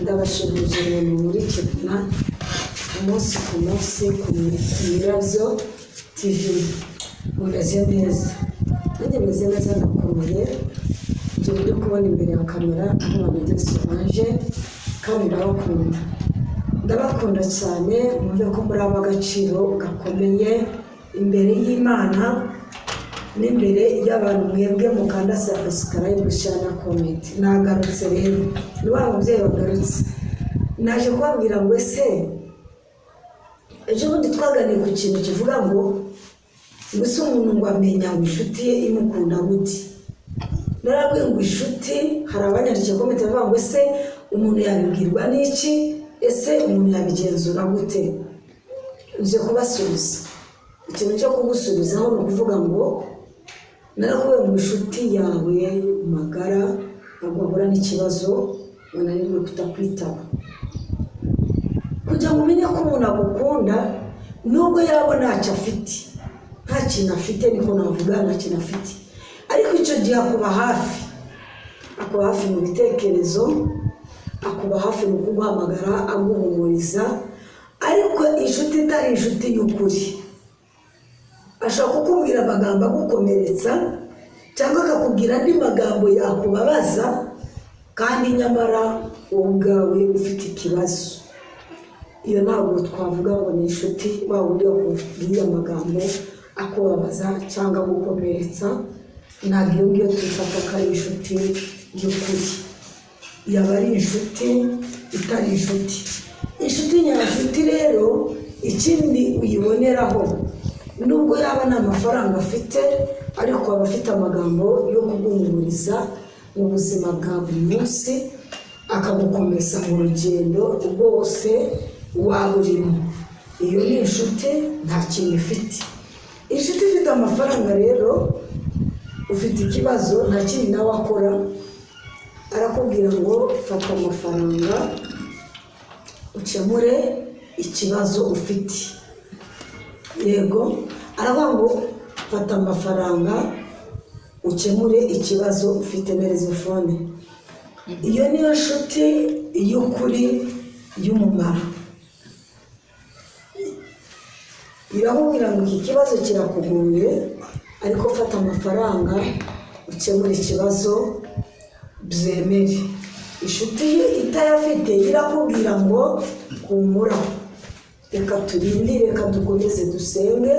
ndabashimije muri Kenya umunsi ku munsi ku Nyirazo TV mumeze neza nanjye meze neza ndakomeye ibyo byo kubona imbere ya kamera aho bameze Solange kandi ndabakunda cyane mvuze ko muri ab'agaciro gakomeye imbere y'Imana n'imbere y'abantu mwebwe mukanda subscribe share na comment nagarutse rero ni wa mubyeyi wagarutse naje kubabwira ngo ese ejo bundi twaganiye ku kintu kivuga ngo gusa umuntu ngo amenya ngo inshuti ye imukunda gute narabwiye ngo inshuti hari abanyandikira comment bavuga ngo ese umuntu yabibwirwa n'iki ese umuntu yabigenzura gute nje kubasubiza ikintu cyo kugusubizaho no kuvuga ngo narakuwe mu inshuti yawe magara agahura n'ikibazo wananirwe kutakwitaba kugira ngo umenye ko umuntu agukunda nubwo yaba ntacyo afite nta kintu afite niko navuga nta kintu afite ariko icyo gihe akuba hafi mu bitekerezo akuba hafi mu kuguhamagara aguhumuriza ariko inshuti itari inshuti y'ukuri ashaka kukubwira amagambo agukomeretsa cyangwa akakubwira andi magambo yakubabaza kandi nyamara wowe ubwawe ufite ikibazo iyo ntabwo twavuga ngo ni inshuti wa wundi wakubwiye amagambo akubabaza cyangwa agukomeretsa ntabwo iyo ngiyo tuyifata ko ari inshuti y'ukuri yaba ari inshuti itari inshuti nyashuti rero ikindi uyiboneraho nubwo yaba nta mafaranga afite ariko aba afite amagambo yo kuguhumuriza mu buzima bwa buri munsi akagukomeza mu rugendo rwose waba urimo iyo ni inshuti nta kintu ifite inshuti ifite amafaranga rero ufite ikibazo nta kintu nawe akora arakubwira ngo fata amafaranga ukemure ikibazo ufite yego aravuga ngo fata amafaranga ukemure ikibazo ufite telefone iyo niyo nshuti y'ukuri y'umumaro iramubwira ngo iki kibazo kirakugoye ariko fata amafaranga ukemure ikibazo byemere inshuti ye itayafite irakubwira ngo humura reka turindire reka dukomeze dusenge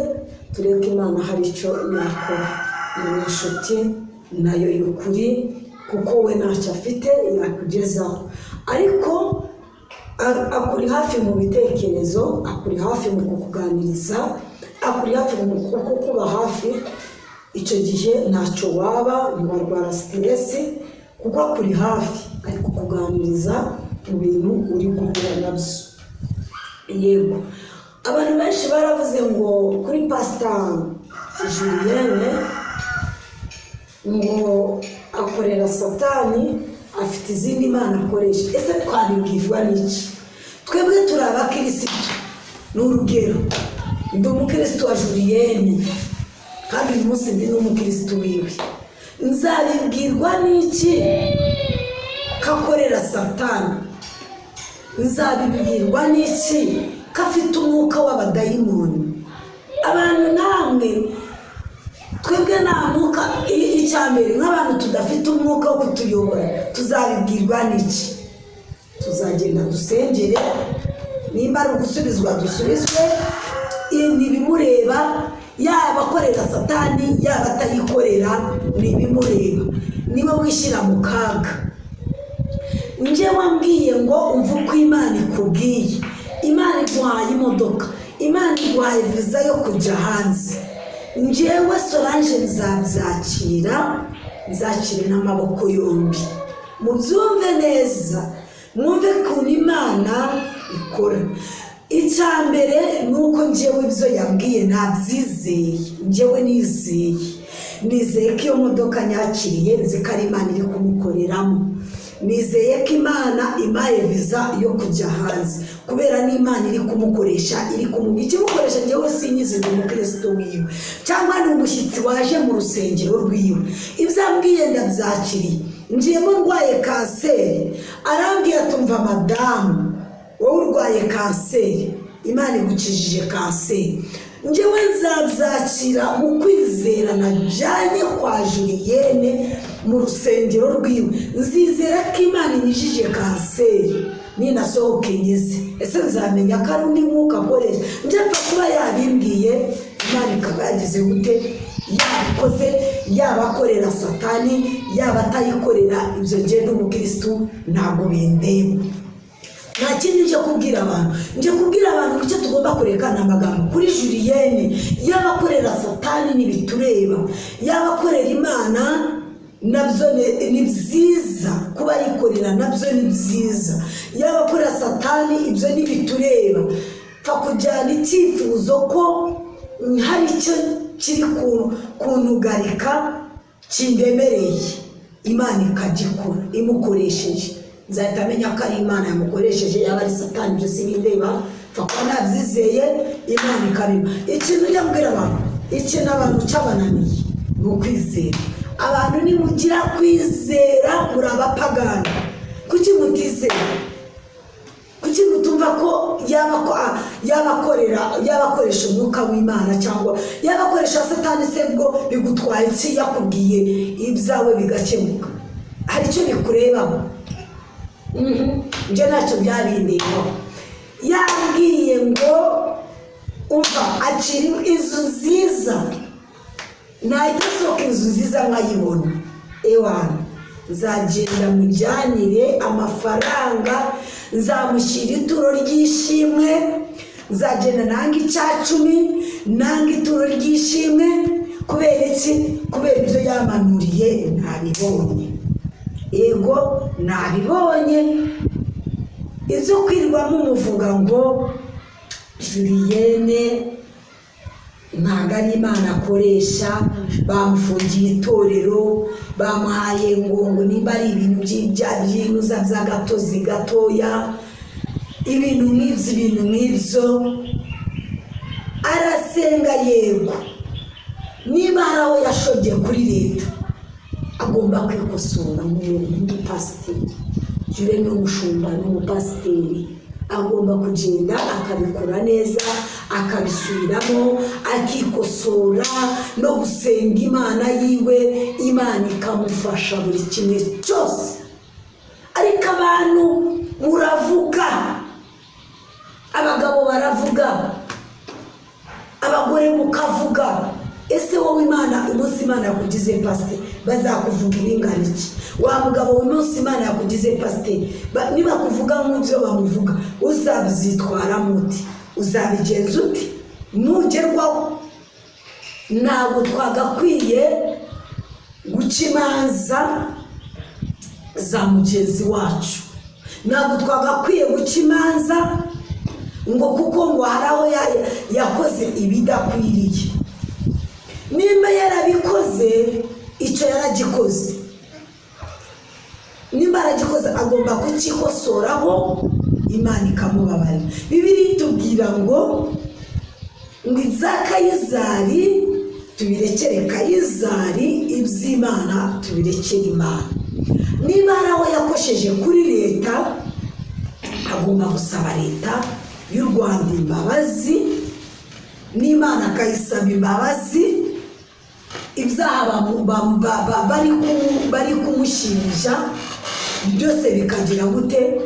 tureke Imana hari icyo yakora iyo inshuti nayo y'ukuri kuko we ntacyo afite yakugezaho ariko akuri hafi mu bitekerezo akuri hafi mu kukuganiriza akuri hafi mu kukuba hafi icyo gihe ntacyo waba ntiwarwara stress kuko akuri hafi ari kukuganiriza mu bintu uri guhura nabyo yego abantu benshi baravuze ngo kuri Pastor Julienne ngo akorera Satani afite izindi mana akoresha ese twabibwirwa n'iki twebwe turi abakirisitu n'urugero ndi umukirisitu wa Julienne kandi uyu munsi ndi n'umukirisitu wiwe nzabibwirwa n'iki kakorera Satani nzabibwirwa n'iki kafite umwuka w'abadayimoni abantu namwe twebwe nta mwuka icyambere nk'abantu tudafite umwuka wo kutuyobora tuzabibwirwa n'iki tuzagenda dusengere nimba ari ugusubizwa dusubizwe ntibimureba yaba akorera Satani yaba atayikorera ntibimureba niba wishyira mu kaga njye wambwiye ngo umva uko Imana ikubwiye Imana iguhaye imodoka Imana iguhaye viza yo kujya hanze njyewe Solange nzakire n'amaboko yombi mubyumve neza mwumve ukuntu Imana ikora icyambere nuko njyewe ibyo yabwiye ntabyizeye njyewe nizeye ko iyo modoka nyakiriye nzi ko ari Imana iri kumukoreramo nizeye ko Imana impaye viza yo kujya hanze kubera n'Imana iri kumukoresha ikimukoresha njyewe sinyizi ndi umukristo wiwe cyangwa ni umushyitsi waje mu rusengero rwiwe ibyo ambwiye ndabyakiriye njyemo ndwaye kanseri, arambwiye atumva madamu wowe urwaye kanseri, Imana igukijije kanseri, njyewe nzabyakira mu kwizera najyanye kwa Julienne mu rusengero rwiwe, nzizera ko Imana inyijije kanseri ninasohoke nyize. Ese nzamenya ko ari undi mwuka akoresha? Njyapfa kuba yabimbwiye, Imana ikaba yagize gute, yabikoze, yaba akorera Satani yaba atayikorera, ibyo njye n'umukristo ntabwo bindeba. Nta kindi nje kubwira abantu, nje kubwira abantu icyo tugomba kurekana amagambo kuri Julienne. Yaba akorera Satani n'ibitureba, yaba akorera Imana nabyo ni byiza, kuba yikorera nabyo ni byiza, yaba akorera Satani ibyo n'ibitureba. Pfa kujyana icyifuzo ko hari icyo kiri kuntugarika kindemereye, Imana ikagikora imukoresheje, nzahita amenya ko ari Imana yamukoresheje. Yaba ari Satani ibyo sinindeba, pfa kuba nabyizeye, Imana ikabiba. Ikintu njya mbwira abantu, ikintu abantu cyabananiye ni ukwizera. Abantu nimugira kwizera muri abapagani. Kuki mutizera? Kuki mutumva ko yabakoresha umwuka w'Imana cyangwa yabakoresha Satani? Se bwo bigutwaye iki yakubwiye ibyawe bigakemuka? Hari icyo bikurebaho? Njye ntacyo byabindeho. Yambwiye ngo umva akiri inzu nziza, nahita sohoka inzu nziza nkayibona, ewana nzagenda mujyanire amafaranga, nzamushyira ituro ry'ishimwe, nzagenda nanga icya-10, nanga ituro ry'ishimwe. Kubera iki? Kubera ibyo yamanuriye ntabibonye. Yego nabibonye, ibyo kwirwamo umuvuga ngo Julienne ntabwo ari Imana akoresha, bamufungiye itorero, bamuhaye ngo nimba ari ibintu by'inuza by'agatozi gatoya, ibintu nk'ibyo. Arasenga yego, niba hari aho yashobye kuri leta agomba kwikosora nk'umupasiteri. Julienne n'umushumba n'umupasiteri agomba kugenda akabikora neza, akabisubiramo, akikosora no gusenga Imana yiwe, Imana ikamufasha buri kimwe cyose. Ariko abantu muravuga, abagabo baravuga, abagore mukavuga. Ese wowe Imana umunsi Imana yakugize pasiteri bazakuvuga ibingana iki? Wa mugabo umunsi Imana yakugize pasiteri niba kuvuga nk'ibyo bamuvuga, uzabyitwara muti? Uzabigenza uti? Nugerwaho. Ntabwo twagakwiye guca imanza za mugenzi wacu, ntabwo twagakwiye guca imanza ngo kuko ngo hari aho yakoze ibidakwiriye. Nimba yarabikoze, icyo yaragikoze, nimba yaragikoze agomba kukikosoraho, Imana ikamubabarira. Bibiliya itubwira ngo ibya Kayizari tubirekere Kayizari, iby'Imana tubirekere Imana. Niba hari aho yakosheje kuri leta, agomba gusaba leta y'u Rwanda imbabazi, n'Imana akayisaba imbabazi. Ibyaha bari kumushinja byose bikagira gute,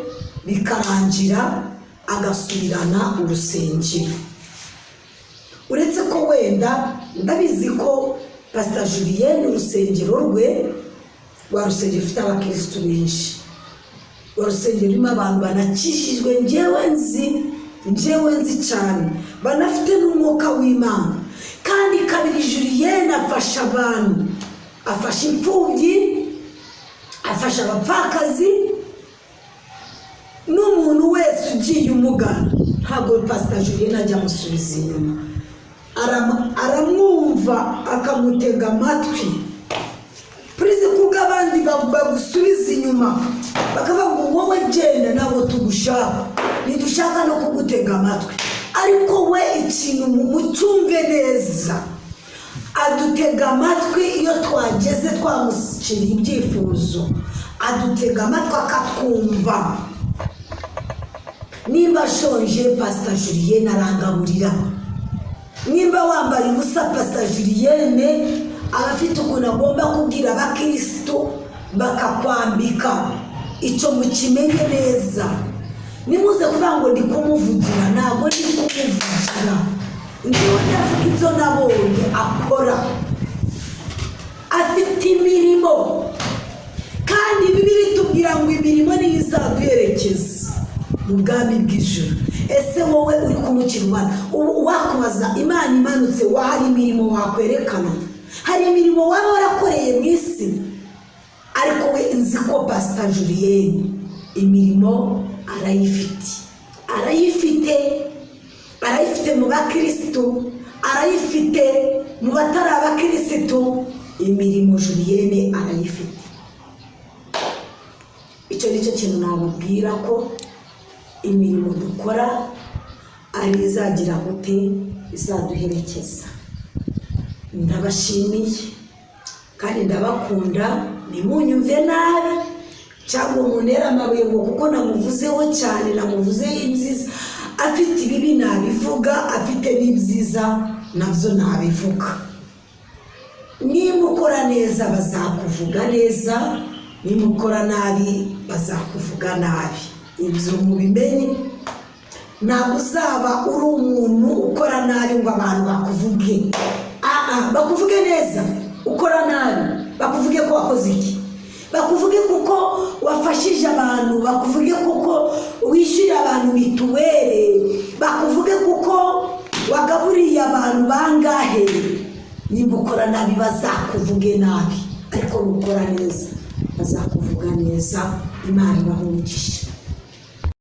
bikarangira agasubirana urusengero. Uretse ko wenda ndabizi ko Pastor Julienne urusengero rwe rwa rusengero rufite abakristo benshi, rwa rusengero rurimo abantu banakishijwe, njyewe nzi cyane, banafite n'umwuka w'Imana. Kandi kabiri Julienne afasha abantu, afasha imfubyi, afasha abapfakazi, n'umuntu wese ugiye umugana ntabwo Pastor Julienne ajya amusubiza inyuma, aramwumva akamutega amatwi. Purize kuko abandi bagusubiza inyuma bakavuga ngo wowe genda, ntabwo tugushaka, ntidushaka no kugutega amatwi. Ariko we ikintu mucyumve neza, adutega amatwi iyo twageze twamushyiriye ibyifuzo, adutega amatwi akatwumva. Nimba shonje Pastor Julienne arangaburira, nimba wambaye ubusa Pastor Julienne abafite ukuntu agomba kubwira abakristo bakakwambika. Icyo mukimenye neza. Nimuze kuvuga ngo ndi kumuvugira, ntabwo ndi kumuvugira, ndiho ndavuga ibyo nabonye akora. Afite imirimo, kandi Bibiliya itubwira ngo imirimo niyo izaduherekeza mu bwami bw'ijuru. Ese wowe uri kumukira Imana, wakubaza Imana imanutse, hari imirimo wakwerekana? Hari imirimo waba warakoreye mu isi? Ariko we nzi ko Pastor Julienne imirimo arayifite mu bakristo, arayifite mu batari abakristo. Imirimo Julienne arayifite. Icyo nicyo kintu nababwira, ko imirimo dukora ari izagira gute, izaduherekeza. Ndabashimiye kandi ndabakunda, nimunyumve nabi cyangwa umunera amabuye ngo kuko namuvuzeho cyane, namuvuzeho ibyiza. Afite ibibi nabivuga, afite n'ibyiza nabyo nabivuga. Niba ukora neza bazakuvuga neza, niba ukora nabi bazakuvuga nabi. Ibyo mubimenye. Ntabwo uzaba uri umuntu ukora nabi ngo abantu bakuvuge. Bakuvuge neza. Ukora nabi bakuvuge ko wakoze iki, bakuvuge kuko wafashije abantu, bakuvuge kuko wishyuye abantu mituweli, bakuvuge kuko wagaburiye abantu bangahe. Nimba ukora nabi bazakuvuge nabi, ariko nukora neza bazakuvuga neza. Imana ibahumugishe.